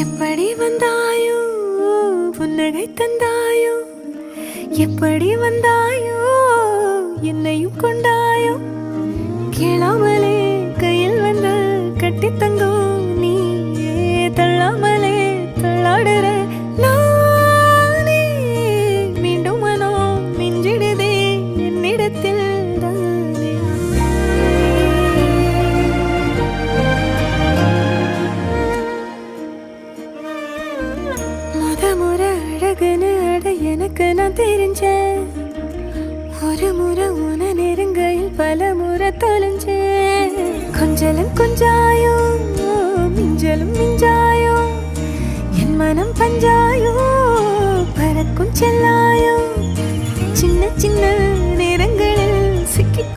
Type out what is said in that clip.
எப்படி வந்தாயோ புன்னகை தந்தாயோ எப்படி வந்தாயோ என்னையும் கொண்டாயோ கேளாமலே கையில் வந்து கட்டி தங்கோ நீ தள்ளாமலே தள்ளாடுற நானே மீண்டும் மனோ மிஞ்சிடுதே என்னிடத்தில் தானே முறை அழகுன்னு அட எனக்கு நான் தெரிஞ்சேன் ஒரு முறை உன நெருங்கையில் பல முறை தொலைஞ்சேன் கொஞ்சலும் கொஞ்சாயோ மிஞ்சலும் மிஞ்சாயோ என் மனம் பஞ்சாயோ பறக்கும் செல்லாயோ சின்ன சின்ன